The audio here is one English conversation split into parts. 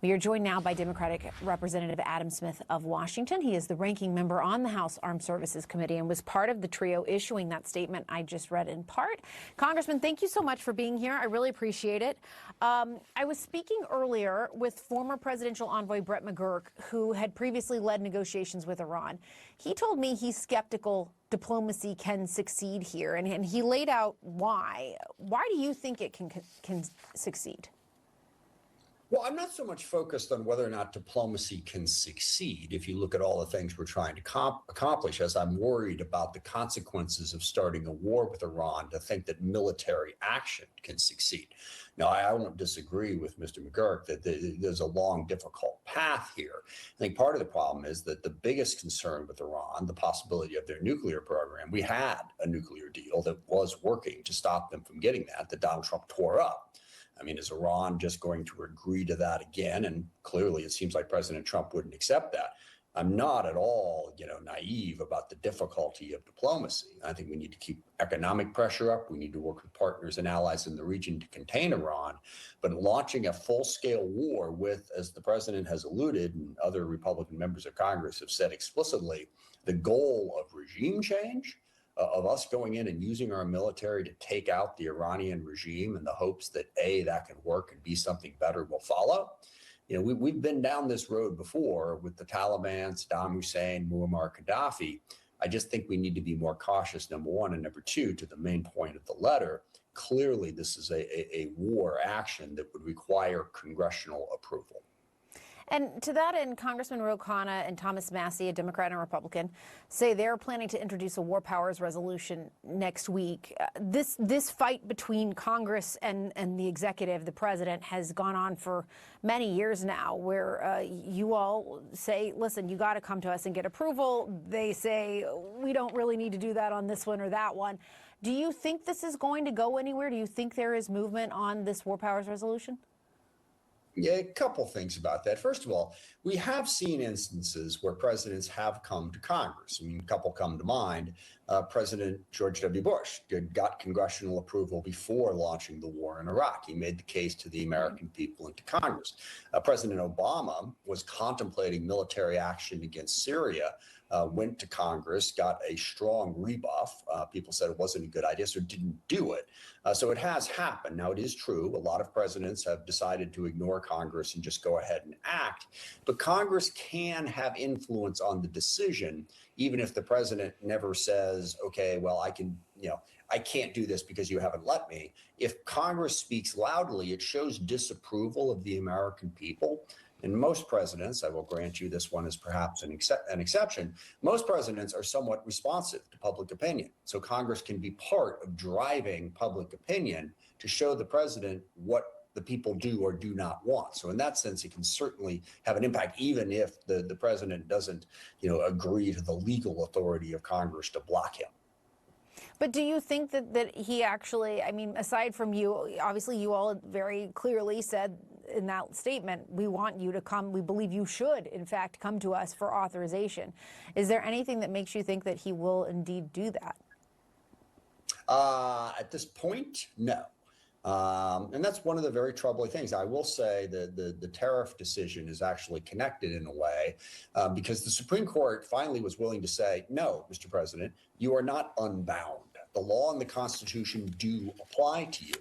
We are joined now by Democratic Representative Adam Smith of Washington. He is the ranking member on the House Armed Services Committee and was part of the trio issuing that statement I just read in part. Congressman, thank you so much for being here. I really appreciate it. I was speaking earlier with former presidential envoy Brett McGurk, who had previously led negotiations with Iran. He told me he's skeptical diplomacy can succeed here, and he laid out why. Why do you think it can succeed? Well, I'm not so much focused on whether or not diplomacy can succeed. If you look at all the things we're trying to accomplish, as I'm worried about the consequences of starting a war with Iran, to think that military action can succeed. Now, I won't disagree with Mr. McGurk that there's a long, difficult path here. I think part of the problem is that the biggest concern with Iran, the possibility of their nuclear program, we had a nuclear deal that was working to stop them from getting that Donald Trump tore up. I mean, is Iran just going to agree to that again? And clearly, it seems like President Trump wouldn't accept that. I'm not at all, naive about the difficulty of diplomacy. I think we need to keep economic pressure up. We need to work with partners and allies in the region to contain Iran. But launching a full-scale war with, as the president has alluded, and other Republican members of Congress have said explicitly, the goal of regime change, of us going in and using our military to take out the Iranian regime in the hopes that A, that can work, and B, something better will follow. We've been down this road before with the Taliban, Saddam Hussein, Muammar Gaddafi. I just think we need to be more cautious, number one, and number two, to the main point of the letter. Clearly, this is a war action that would require congressional approval. And to that end, Congressman Ro Khanna and Thomas Massie, a Democrat and a Republican, say they're planning to introduce a war powers resolution next week. This fight between Congress and the executive, the president, has gone on for many years now, where you all say, listen, you got to come to us and get approval. They say, we don't really need to do that on this one or that one. Do you think this is going to go anywhere? Do you think there is movement on this war powers resolution? Yeah, a couple things about that. First of all, we have seen instances where presidents have come to Congress. I mean, a couple come to mind. President George W. Bush got congressional approval before launching the war in Iraq. He made the case to the American people and to Congress. President Obama was contemplating military action against Syria, went to Congress, got a strong rebuff. People said it wasn't a good idea, so didn't do it. So it has happened. Now, it is true. A lot of presidents have decided to ignore Congress and just go ahead and act. But Congress can have influence on the decision, even if the president never says, okay, well, I can't do this because you haven't let me. If Congress speaks loudly, it shows disapproval of the American people. And most presidents, I will grant you this one is perhaps an exception, most presidents are somewhat responsive to public opinion. So Congress can be part of driving public opinion to show the president what the people do or do not want. So in that sense, it can certainly have an impact, even if the president doesn't, agree to the legal authority of Congress to block him. But do you think that he actually, I mean, aside from you, obviously you all very clearly said in that statement, we want you to come, we believe you should, in fact, come to us for authorization. Is there anything that makes you think that he will indeed do that? At this point, no. And that's one of the very troubling things. I will say that the tariff decision is actually connected in a way because the Supreme Court finally was willing to say, no, Mr. President, you are not unbound. The law and the Constitution do apply to you.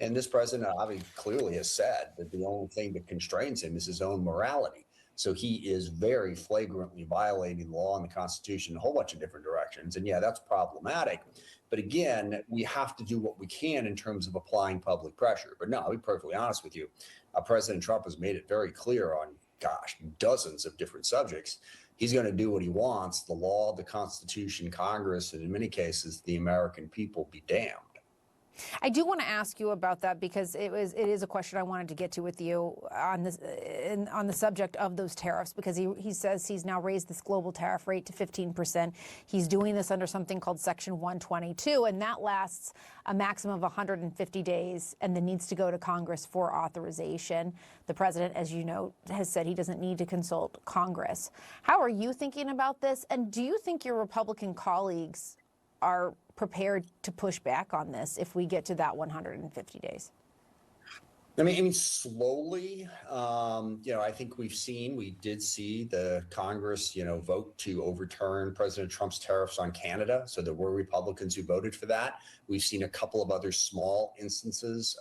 And this president obviously clearly has said that the only thing that constrains him is his own morality. So he is very flagrantly violating the law and the Constitution in a whole bunch of different directions. And yeah, that's problematic. But again, we have to do what we can in terms of applying public pressure. But no, I'll be perfectly honest with you. President Trump has made it very clear on, dozens of different subjects. He's going to do what he wants. The law, the Constitution, Congress, and in many cases, the American people be damned. I do want to ask you about that because it is a question I wanted to get to with you on this on the subject of those tariffs, because he says he's now raised this global tariff rate to 15%. He's doing this under something called Section 122, and that lasts a maximum of 150 days and then needs to go to Congress for authorization. The president, as you know, has said he doesn't need to consult Congress. How are you thinking about this? And do you think your Republican colleagues are prepared to push back on this if we get to that 150 days? I mean, slowly. I think we did see the Congress, vote to overturn President Trump's tariffs on Canada. So there were Republicans who voted for that. We've seen a couple of other small instances.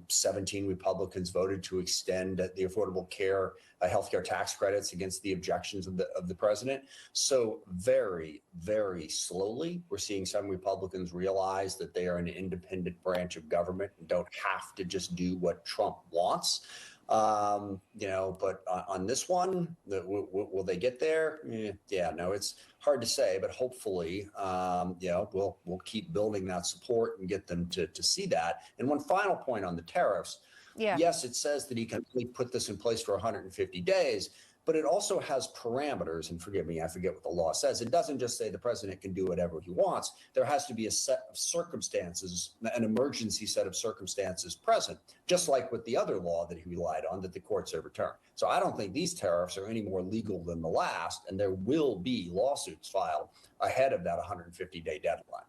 17 Republicans voted to extend the Affordable Care healthcare tax credits against the objections of the president. So very, very slowly, we're seeing some Republicans realize that they are an independent branch of government and don't have to just do what Trump wants. But on this one, will they get there? Yeah, no, it's hard to say, but hopefully, we'll keep building that support and get them to see that. And one final point on the tariffs. Yeah. Yes, it says that he can only put this in place for 150 days, but it also has parameters. And forgive me, I forget what the law says. It doesn't just say the president can do whatever he wants. There has to be a set of circumstances, an emergency set of circumstances present, just like with the other law that he relied on that the courts overturned. So I don't think these tariffs are any more legal than the last, and there will be lawsuits filed ahead of that 150-day deadline.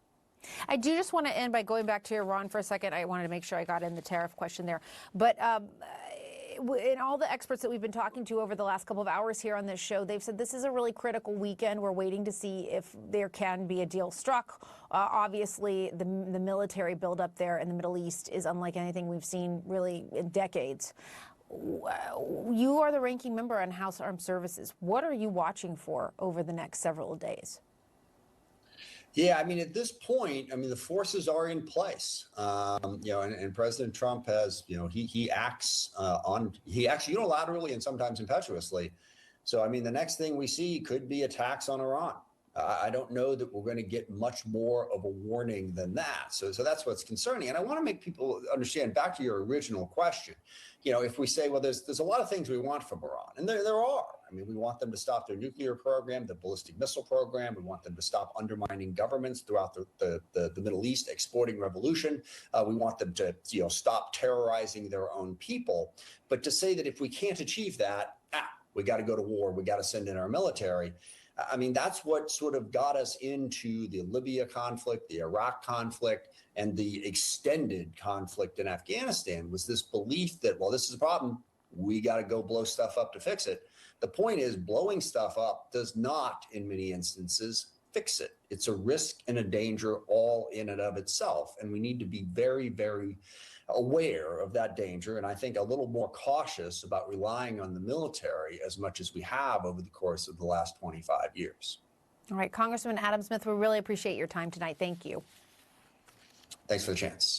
I do just want to end by going back to Iran for a second. I wanted to make sure I got in the tariff question there. But in all the experts that we've been talking to over the last couple of hours here on this show, they've said this is a really critical weekend. We're waiting to see if there can be a deal struck. Obviously, the military buildup there in the Middle East is unlike anything we've seen really in decades. You are the ranking member on House Armed Services. What are you watching for over the next several days? Yeah, I mean, at this point, the forces are in place, and President Trump has, he acts unilaterally and sometimes impetuously. So, I mean, the next thing we see could be attacks on Iran. I don't know that we're going to get much more of a warning than that. So that's what's concerning. And I want to make people understand, back to your original question, if we say, well, there's a lot of things we want from Iran, and there are. I mean, we want them to stop their nuclear program, the ballistic missile program. We want them to stop undermining governments throughout the Middle East, exporting revolution. We want them to, stop terrorizing their own people. But to say that if we can't achieve that, we got to go to war, we got to send in our military. I mean, that's what sort of got us into the Libya conflict, the Iraq conflict, and the extended conflict in Afghanistan, was this belief that, well, this is a problem, we got to go blow stuff up to fix it. The point is, blowing stuff up does not, in many instances, fix it. It's a risk and a danger all in and of itself. And we need to be very, very aware of that danger. And I think a little more cautious about relying on the military as much as we have over the course of the last 25 years. All right, Congressman Adam Smith, we really appreciate your time tonight. Thank you. Thanks for the chance.